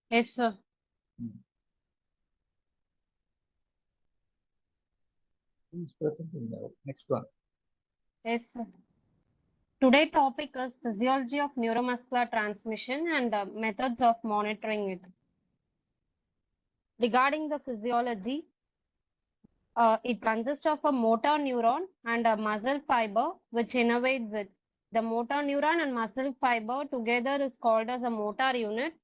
Yes, sir. Please present in the next one. Yes, sir. Today topic is physiology of neuromuscular transmission and methods of monitoring it. Regarding the physiology, it consists of a motor neuron and a muscle fiber which innervates it. The motor neuron and muscle fiber together is called as a motor unit,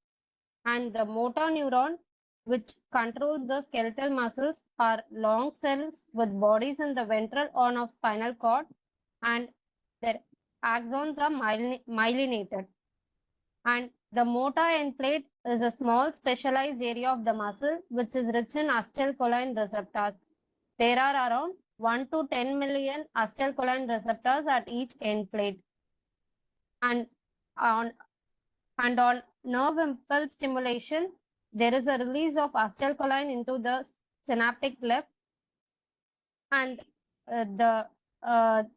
and the motor neuron which controls the skeletal muscles are long cells with bodies in the ventral horn of spinal cord, and their axons are myelinated. And the motor end plate is a small specialized area of the muscle which is rich in acetylcholine receptors. There are around 1 to 10 million acetylcholine receptors at each end plate. And on nerve impulse stimulation, there is a release of acetylcholine into the synaptic cleft, and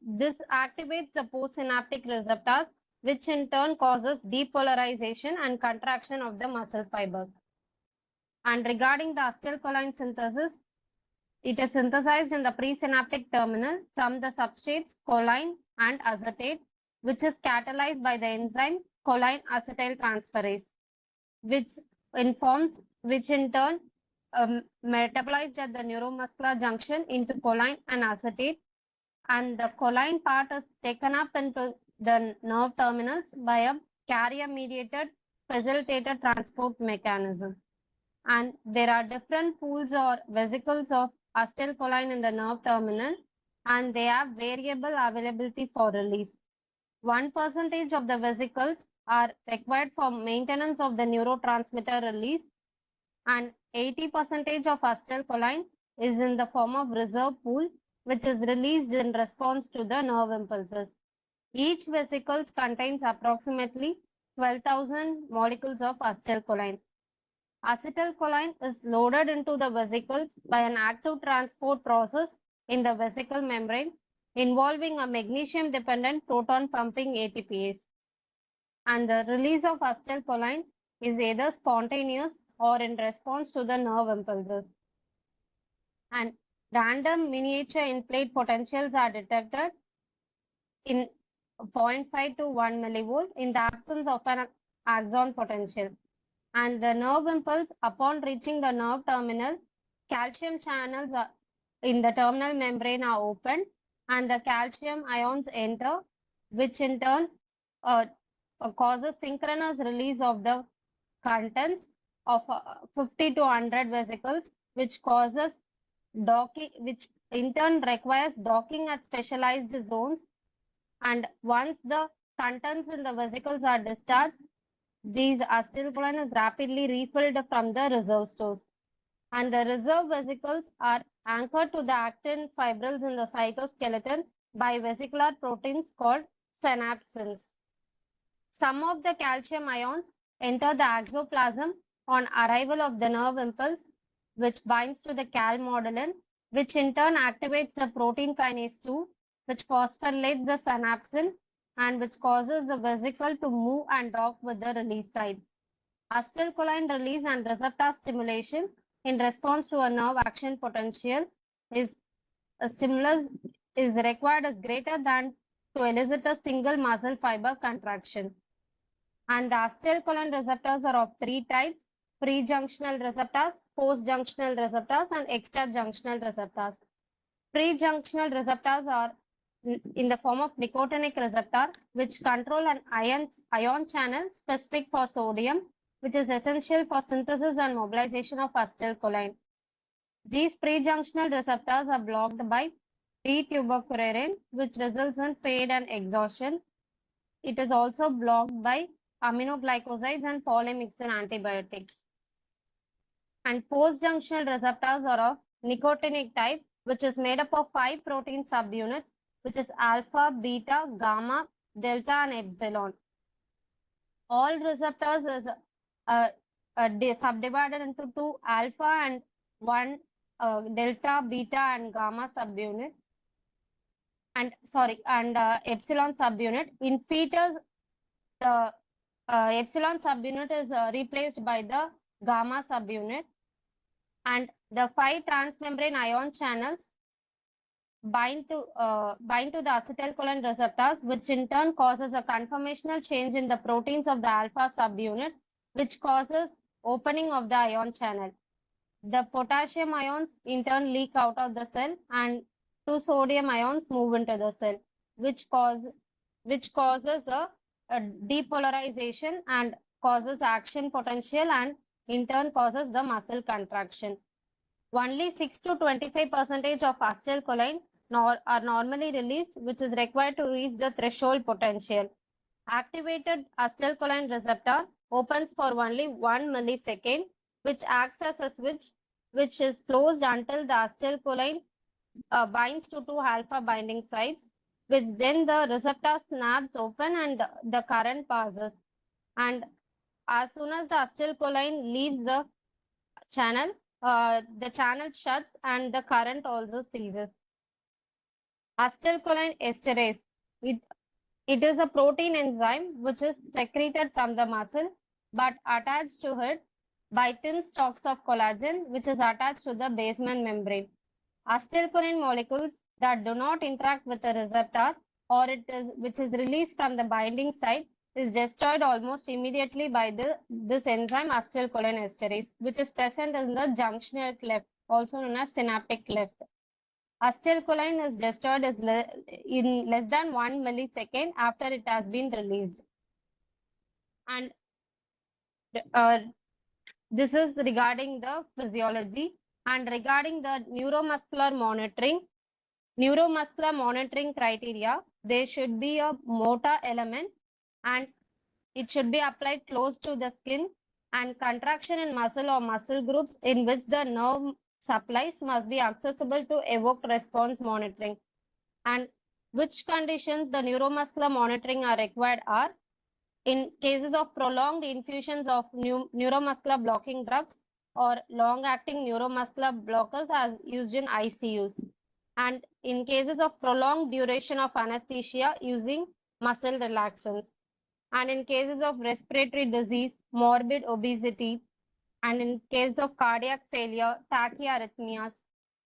this activates the postsynaptic receptors, which in turn causes depolarization and contraction of the muscle fiber. And regarding the acetylcholine synthesis, it is synthesized in the presynaptic terminal from the substrates choline and acetate, which is catalyzed by the enzyme choline acetyltransferase, which in turn metabolized at the neuromuscular junction into choline and acetate, and the choline part is taken up into the nerve terminals by a carrier-mediated facilitated transport mechanism. And there are different pools or vesicles of acetylcholine in the nerve terminal, and they have variable availability for release. 1% of the vesicles are required for maintenance of the neurotransmitter release, and 80% of acetylcholine is in the form of reserve pool, which is released in response to the nerve impulses. Each vesicle contains approximately 12,000 molecules of acetylcholine. Acetylcholine is loaded into the vesicles by an active transport process in the vesicle membrane involving a magnesium-dependent proton pumping ATPase. And the release of acetylcholine is either spontaneous or in response to the nerve impulses. And random miniature in-plate potentials are detected in 0.5 to 1 millivolt in the absence of an axon potential. And the nerve impulse, upon reaching the nerve terminal, calcium channels in the terminal membrane are opened, and the calcium ions enter, which in turn causes synchronous release of the contents of 50 to 100 vesicles, which causes docking, which in turn requires docking at specialized zones. And once the contents in the vesicles are discharged, these acetylcholine is rapidly refilled from the reserve stores. And the reserve vesicles are anchored to the actin fibrils in the cytoskeleton by vesicular proteins called synapsins. Some of the calcium ions enter the axoplasm on arrival of the nerve impulse, which binds to the calmodulin, which in turn activates the protein kinase 2, which phosphorylates the synapsin and which causes the vesicle to move and dock with the release site. Acetylcholine release and receptor stimulation in response to a nerve action potential is a stimulus is required as greater than to elicit a single muscle fiber contraction. And the acetylcholine receptors are of three types: pre-junctional receptors, post-junctional receptors, and extra-junctional receptors. Pre-junctional receptors are in the form of nicotinic receptor, which control an ion channel specific for sodium, which is essential for synthesis and mobilization of acetylcholine. These pre-junctional receptors are blocked by D-tubercularine, which results in fade and exhaustion. It is also blocked by aminoglycosides and polymyxin antibiotics. And post-junctional receptors are of nicotinic type, which is made up of 5 protein subunits, which is alpha, beta, gamma, delta, and epsilon. All receptors is subdivided into 2 alpha and 1 delta, beta, and gamma subunit. And epsilon subunit. In fetus, the epsilon subunit is replaced by the gamma subunit, and the 5 transmembrane ion channels bind to the acetylcholine receptors, which in turn causes a conformational change in the proteins of the alpha subunit, which causes opening of the ion channel. The potassium ions in turn leak out of the cell, and 2 sodium ions move into the cell, which causes a depolarization and causes action potential, and in turn causes the muscle contraction. Only 6 to 25% of acetylcholine are normally released, which is required to reach the threshold potential. Activated acetylcholine receptor opens for only 1 millisecond, which acts as a switch which is closed until the acetylcholine binds to 2 alpha binding sites, which then the receptor snaps open and the current passes. And as soon as the acetylcholine leaves the channel shuts and the current also ceases. Acetylcholine esterase. It is a protein enzyme which is secreted from the muscle but attached to it by thin stalks of collagen, which is attached to the basement membrane. Acetylcholine molecules that do not interact with the receptor which is released from the binding site is destroyed almost immediately by this enzyme acetylcholine esterase, which is present in the junctional cleft, also known as synaptic cleft. Acetylcholine is destroyed in less than 1 millisecond after it has been released. And this is regarding the physiology. And regarding the neuromuscular monitoring criteria, there should be a motor element and it should be applied close to the skin, and contraction in muscle or muscle groups in which the nerve supplies must be accessible to evoked response monitoring. And which conditions the neuromuscular monitoring are required are in cases of prolonged infusions of neuromuscular blocking drugs or long-acting neuromuscular blockers as used in ICUs, and in cases of prolonged duration of anesthesia using muscle relaxants, and in cases of respiratory disease, morbid obesity, and in case of cardiac failure, tachyarrhythmias,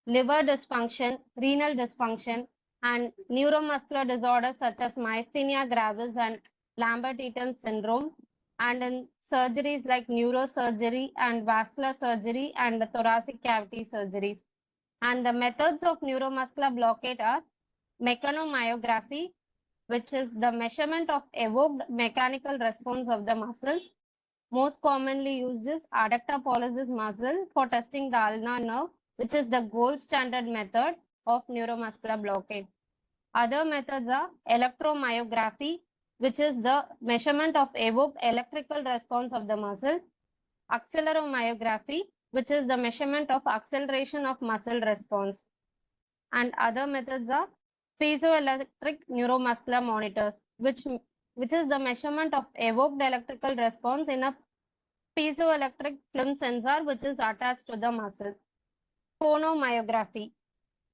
liver dysfunction, renal dysfunction, and neuromuscular disorders such as myasthenia gravis and Lambert-Eaton syndrome, and in surgeries like neurosurgery and vascular surgery and the thoracic cavity surgeries. And the methods of neuromuscular blockade are mechanomyography, which is the measurement of evoked mechanical response of the muscle. Most commonly used is adductor pollicis muscle for testing the ulnar nerve, which is the gold standard method of neuromuscular blockade. Other methods are electromyography, which is the measurement of evoked electrical response of the muscle. Acceleromyography, which is the measurement of acceleration of muscle response. And other methods are piezoelectric neuromuscular monitors, which is the measurement of evoked electrical response in a piezoelectric film sensor which is attached to the muscle. Phonomyography,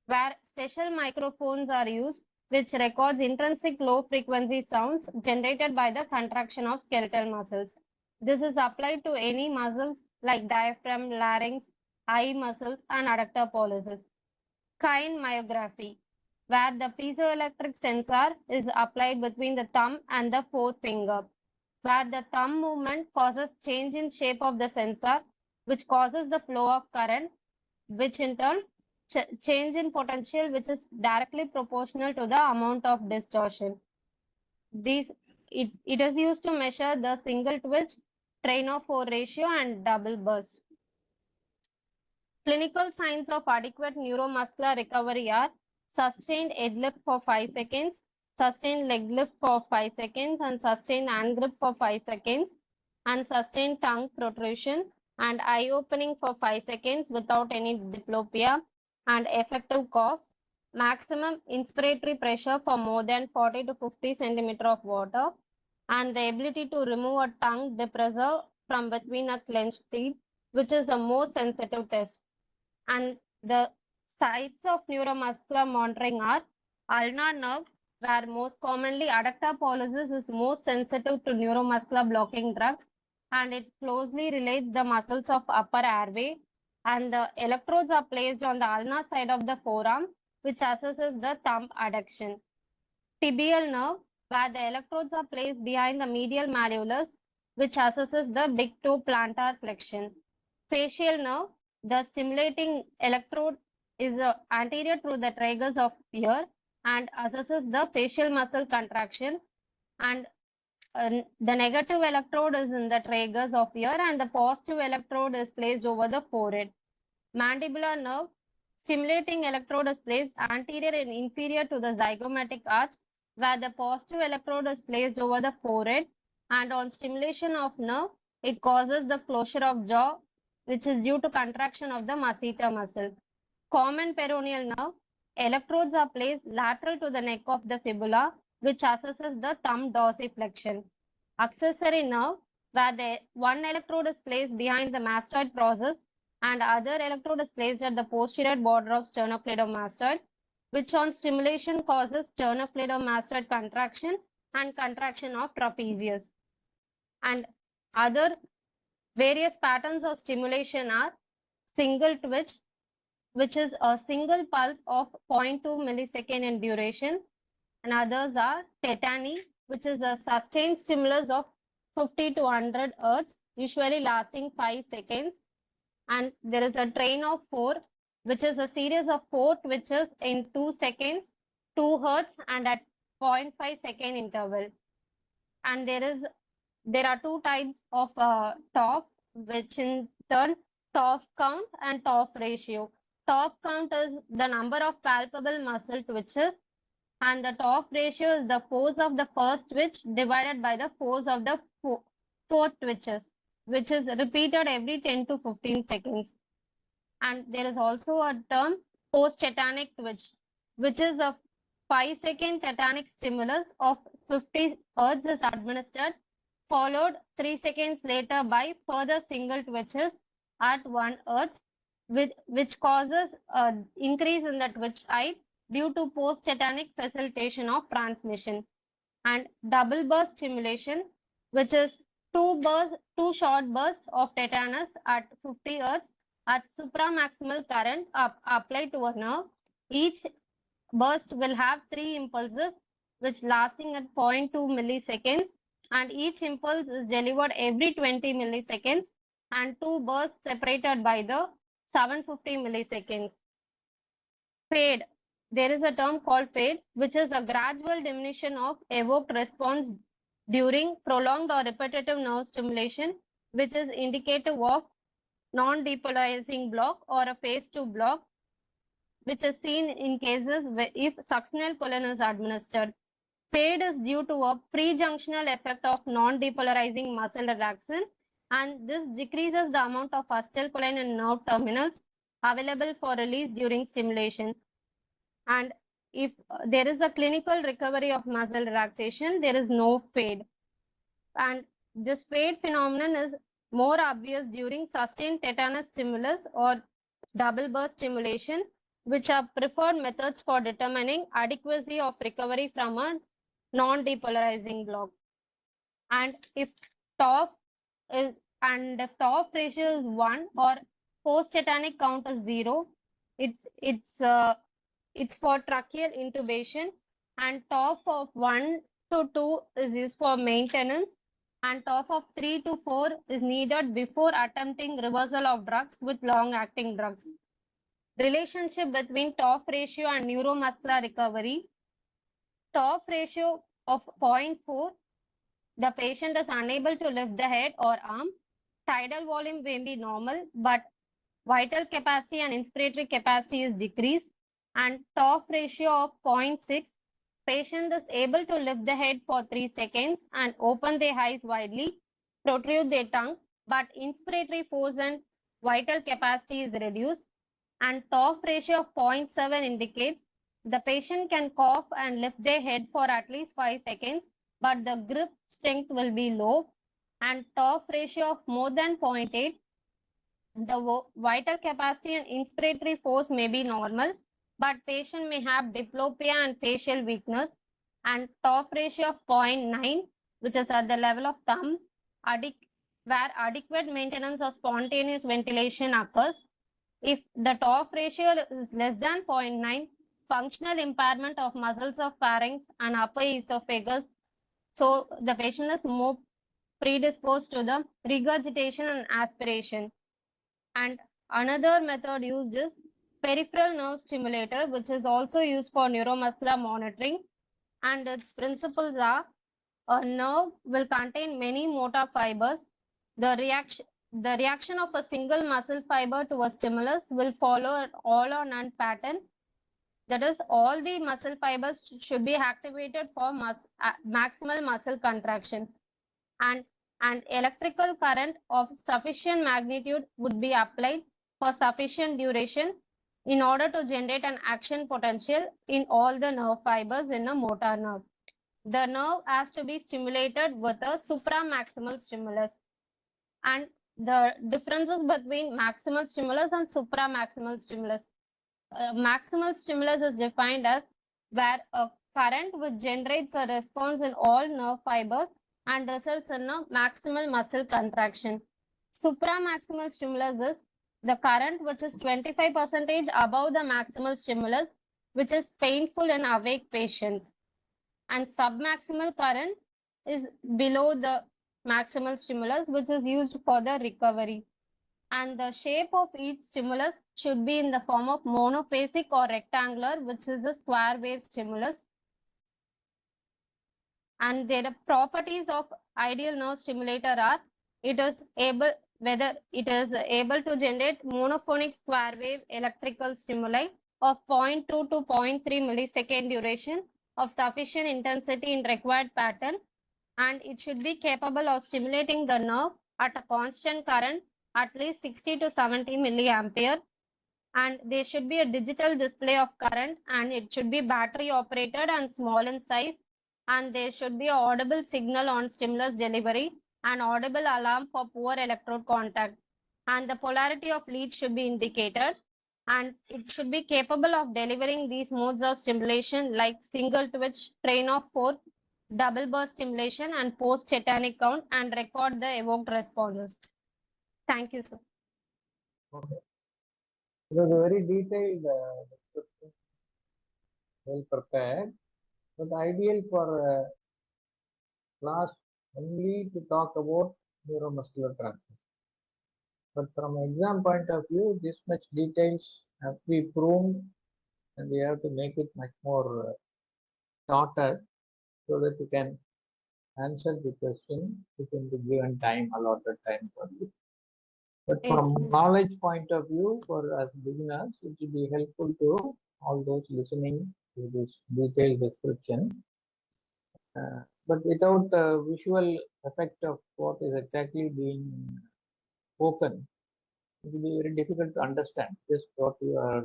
where special microphones are used which records intrinsic low frequency sounds generated by the contraction of skeletal muscles. This is applied to any muscles like diaphragm, larynx, eye muscles, and adductor pollicis. Kinemyography, where the piezoelectric sensor is applied between the thumb and the forefinger, where the thumb movement causes change in shape of the sensor, which causes the flow of current, which in turn change in potential, which is directly proportional to the amount of distortion. It is used to measure the single twitch, train-of-4 ratio, and double burst. Clinical signs of adequate neuromuscular recovery are sustained head lift for 5 seconds, sustained leg lift for 5 seconds, and sustained hand grip for 5 seconds, and sustained tongue protrusion, and eye opening for 5 seconds without any diplopia, and effective cough, maximum inspiratory pressure for more than 40 to 50 centimeter of water, and the ability to remove a tongue depressor from between a clenched teeth, which is the most sensitive test. And the sites of neuromuscular monitoring are ulnar nerve, where most commonly adductor pollicis is most sensitive to neuromuscular blocking drugs, and it closely relates the muscles of upper airway, and the electrodes are placed on the ulnar side of the forearm, which assesses the thumb adduction. Tibial nerve, where the electrodes are placed behind the medial malleolus, which assesses the big toe plantar flexion. Facial nerve, the stimulating electrode is anterior to the tragus of ear and assesses the facial muscle contraction, and the negative electrode is in the tragus of ear and the positive electrode is placed over the forehead. Mandibular nerve, stimulating electrode is placed anterior and inferior to the zygomatic arch, where the positive electrode is placed over the forehead, and on stimulation of nerve, it causes the closure of jaw, which is due to contraction of the masseter muscle. Common peroneal nerve, electrodes are placed lateral to the neck of the fibula, which assesses the thumb dorsiflexion. Accessory nerve, where the one electrode is placed behind the mastoid process and other electrode is placed at the posterior border of sternocleidomastoid, which on stimulation causes sternocleidomastoid contraction and contraction of trapezius. And other various patterns of stimulation are single twitch, which is a single pulse of 0.2 millisecond in duration, and others are tetany, which is a sustained stimulus of 50 to 100 Hz, usually lasting 5 seconds. And there is a train of 4, which is a series of 4 twitches in 2 seconds, 2 Hz, and at 0.5 second interval. And there are 2 types of TOF, which in turn TOF count and TOF ratio. TOF count is the number of palpable muscle twitches, and the TOF ratio is the force of the first twitch divided by the force of the fourth twitches, which is repeated every 10 to 15 seconds. And there is also a term post-tetanic twitch, which is a 5-second tetanic stimulus of 50 Hz is administered, followed 3 seconds later by further single twitches at 1 Hz, which causes an increase in the twitch height due to post-tetanic facilitation of transmission. And double burst stimulation, which is two short bursts of tetanus at 50 Hz at supramaximal current applied to a nerve. Each burst will have 3 impulses, which lasting at 0.2 milliseconds, and each impulse is delivered every 20 milliseconds, and 2 bursts separated by the 750 milliseconds. Fade. There is a term called fade, which is a gradual diminution of evoked response during prolonged or repetitive nerve stimulation, which is indicative of non-depolarizing block or a phase 2 block, which is seen in cases where if succinyl choline is administered. Fade is due to a pre-junctional effect of non-depolarizing muscle relaxin, and this decreases the amount of acetylcholine in nerve terminals available for release during stimulation. And if there is a clinical recovery of muscle relaxation, there is no fade. And this fade phenomenon is more obvious during sustained tetanus stimulus or double burst stimulation, which are preferred methods for determining adequacy of recovery from a non-depolarizing block. And if TOF ratio is 1 or post-tetanic count is 0, it's for tracheal intubation, and TOF of 1 to 2 is used for maintenance, and TOF of 3 to 4 is needed before attempting reversal of drugs with long-acting drugs. Relationship between TOF ratio and neuromuscular recovery. TOF ratio of 0.4, the patient is unable to lift the head or arm. Tidal volume may be normal, but vital capacity and inspiratory capacity is decreased. And TOF ratio of 0.6, patient is able to lift the head for 3 seconds and open their eyes widely, protrude their tongue, but inspiratory force and vital capacity is reduced. And TOF ratio of 0.7 indicates the patient can cough and lift their head for at least 5 seconds, but the grip strength will be low. And TOF ratio of more than 0.8, the vital capacity and inspiratory force may be normal, but patient may have diplopia and facial weakness. And TOF ratio of 0.9, which is at the level of thumb, where adequate maintenance of spontaneous ventilation occurs. If the TOF ratio is less than 0.9, functional impairment of muscles of pharynx and upper esophagus, so the patient is more predisposed to the regurgitation and aspiration. And another method used is peripheral nerve stimulator, which is also used for neuromuscular monitoring. And its principles are: a nerve will contain many motor fibers. The reaction of a single muscle fiber to a stimulus will follow an all or none pattern. That is, all the muscle fibers should be activated for maximal muscle contraction. And an electrical current of sufficient magnitude would be applied for sufficient duration in order to generate an action potential in all the nerve fibers in a motor nerve. The nerve has to be stimulated with a supramaximal stimulus. And the differences between maximal stimulus and supramaximal stimulus. Maximal stimulus is defined as where a current which generates a response in all nerve fibers and results in a maximal muscle contraction. Supramaximal stimulus is the current which is 25% above the maximal stimulus, which is painful in awake patients. And submaximal current is below the maximal stimulus, which is used for the recovery. And the shape of each stimulus should be in the form of monophasic or rectangular, which is a square wave stimulus. And their properties of ideal nerve stimulator are: whether it is able to generate monophonic square wave electrical stimuli of 0.2 to 0.3 millisecond duration of sufficient intensity in required pattern, and it should be capable of stimulating the nerve at a constant current at least 60 to 70 milliampere, and there should be a digital display of current, and it should be battery operated and small in size, and there should be an audible signal on stimulus delivery and audible alarm for poor electrode contact, and the polarity of lead should be indicated, and it should be capable of delivering these modes of stimulation like single twitch, train of four, double burst stimulation, and post tetanic count, and record the evoked responses. Thank you, sir. Okay. It was a very detailed description, well prepared, but ideal for class only to talk about neuromuscular transmission. But from exam point of view, this much details have to be proven, and we have to make it much more shorter so that you can answer the question within the given time, allotted time for you. But from Yes, sir. knowledge point of view, for us beginners, it will be helpful to all those listening to this detailed description. But without a visual effect of what is exactly being spoken, it will be very difficult to understand just what you are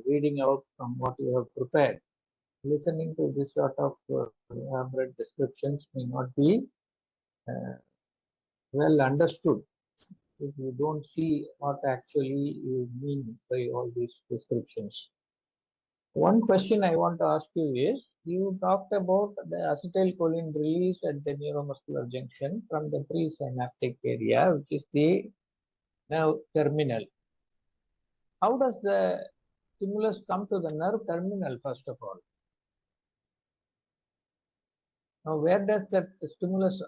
reading out from what you have prepared. Listening to this sort of elaborate descriptions may not be well understood if you don't see what actually you mean by all these descriptions. One question I want to ask you is, you talked about the acetylcholine release at the neuromuscular junction from the presynaptic area, which is the nerve terminal. How does the stimulus come to the nerve terminal, first of all? Now, where does that stimulus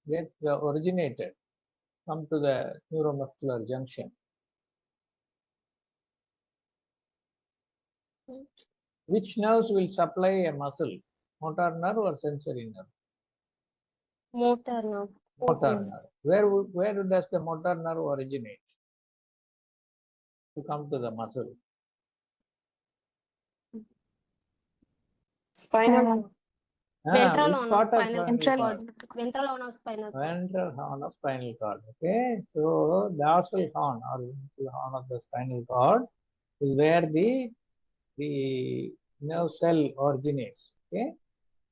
get originated, come to the neuromuscular junction? Which nerves will supply a muscle, motor nerve or sensory nerve? Motor nerve. Motor nerve. Where does the motor nerve originate to come to the muscle? Spinal. Ventral Which horn of part of spinal spinal cord. cord? Ventral horn of spinal cord. Ventral horn of spinal cord. Okay, so dorsal horn or ventral horn of the spinal cord is where the nerve cell originates. Okay,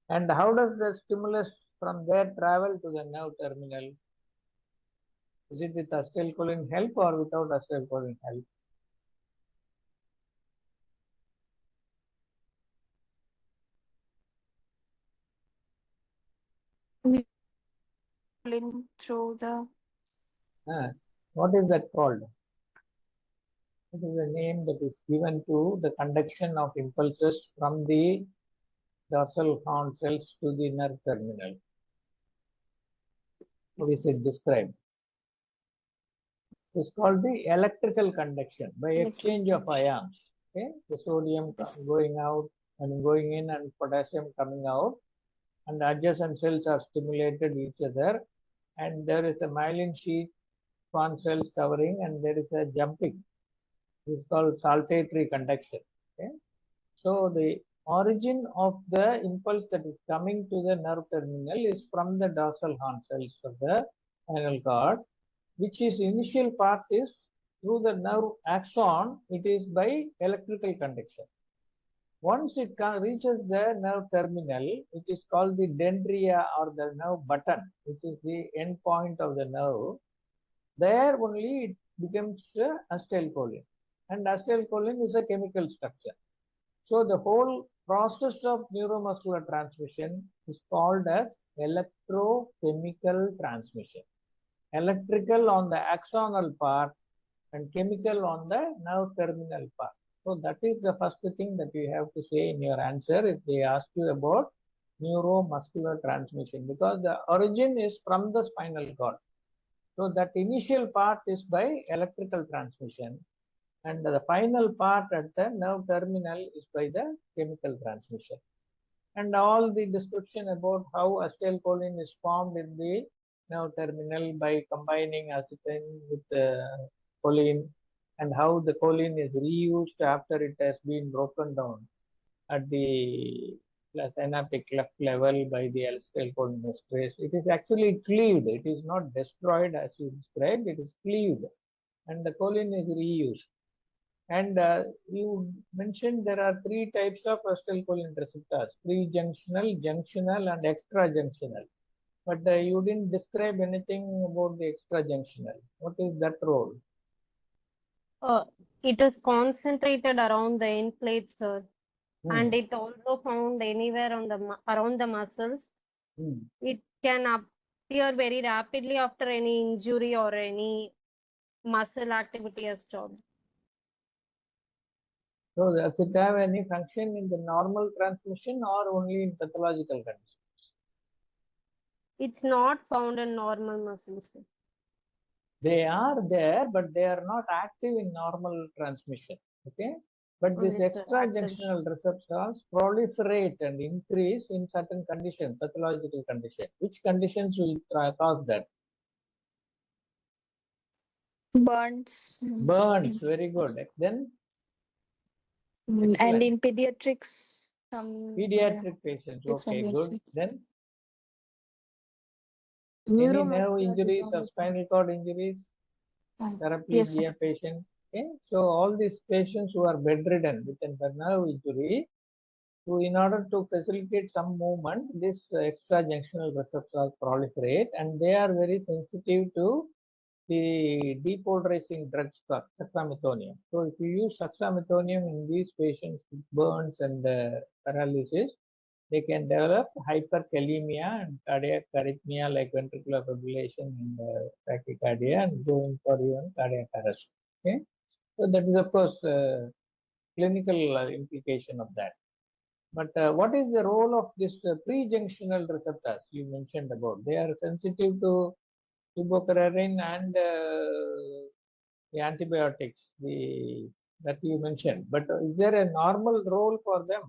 and how does the stimulus from there travel to the nerve terminal? Is it with acetylcholine help or without acetylcholine help? Through the What is that called? It is a name that is given to the conduction of impulses from the dorsal horn cells to the nerve terminal. How is it described? It is called the electrical conduction by exchange of ions. Okay, the sodium going out and going in, and potassium coming out, and the adjacent cells are stimulated each other, and there is a myelin sheath, swan cells covering, and there is a jumping. This is called saltatory conduction. Okay, so the origin of the impulse that is coming to the nerve terminal is from the dorsal horn cells of the spinal cord, which is initial part is through the nerve axon. It is by electrical conduction. Once it reaches the nerve terminal, it is called the dendria or the nerve button, which is the end point of the nerve. There only it becomes acetylcholine, and acetylcholine is a chemical structure. So the whole process of neuromuscular transmission is called as electrochemical transmission. Electrical on the axonal part and chemical on the nerve terminal part. So that is the first thing that you have to say in your answer if they ask you about neuromuscular transmission, because the origin is from the spinal cord. So that initial part is by electrical transmission, and the final part at the nerve terminal is by the chemical transmission. And all the description about how acetylcholine is formed in the nerve terminal by combining acetylcholine with choline, and how the choline is reused after it has been broken down at the synaptic cleft level by the acetylcholinesterase. It is actually cleaved. It is not destroyed as you described. It is cleaved, and the choline is reused. And you mentioned there are three types of acetylcholine receptors: pre-junctional, junctional, and extra-junctional. But you didn't describe anything about the extra-junctional. What is that role? It is concentrated around the end plate, sir, and Hmm. it also found anywhere on the around the muscles. Hmm. It can appear very rapidly after any injury or any muscle activity has stopped. So does it have any function in the normal transmission or only in pathological conditions? It's not found in normal muscles, sir. They are there, but they are not active in normal transmission. Okay, but this Yes, sir, active. extra-junctional receptors proliferate and increase in certain conditions, pathological conditions. Which conditions will cause that? Burns. Burns, very good. Then And excellent. in pediatrics, some Pediatric patients, it's okay, good. obviously Then any nerve neuromuscular injuries or determination. spinal cord injuries, Yes, paraplegia patient. Okay, so all these patients who are bedridden with a nerve injury, so in order to facilitate some movement, this extra-junctional receptors proliferate, and they are very sensitive to the depolarizing drugs called dexamethasone. So if you use dexamethasone in these patients with burns and paralysis, they can develop hyperkalemia and cardiac arrhythmia like ventricular fibrillation and tachycardia, and going for even cardiac arrest. Okay, so that is of course clinical implication of that. But what is the role of this pre-junctional receptors you mentioned about? They are sensitive to leucocarine and the antibiotics that you mentioned. But is there a normal role for them?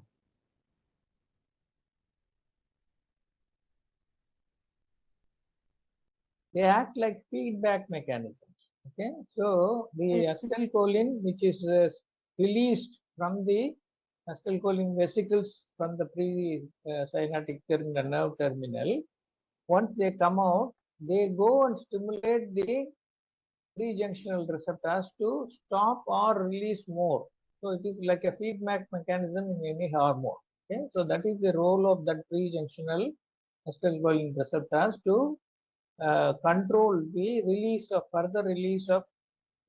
They act like feedback mechanisms. Okay, so the Yes, sir. acetylcholine, which is released from the acetylcholine vesicles from the pre-synaptic nerve terminal, once they come out, they go and stimulate the pre-junctional receptors to stop or release more. So it is like a feedback mechanism in any hormone. Okay, so that is the role of that pre-junctional acetylcholine receptors to control the further release of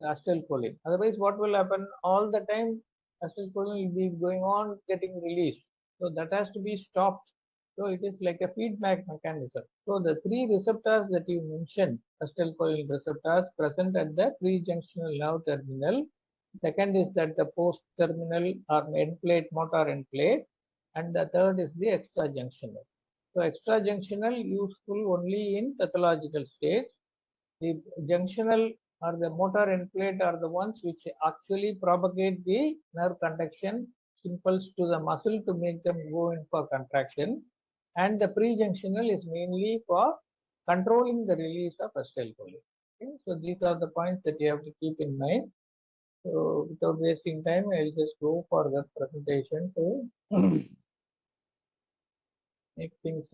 acetylcholine. Otherwise, what will happen? All the time, acetylcholine will be going on getting released. So that has to be stopped. So it is like a feedback mechanism. So the three receptors that you mentioned, acetylcholine receptors present at the pre-junctional nerve terminal. Second is that the post-terminal or end plate, motor end plate, and the third is the extrajunctional. So extrajunctional useful only in pathological states. The junctional or the motor end plate are the ones which actually propagate the nerve conduction impulse to the muscle to make them go in for contraction. And the prejunctional is mainly for controlling the release of acetylcholine. Okay? So these are the points that you have to keep in mind. So without wasting time, I'll just go for the presentation to make things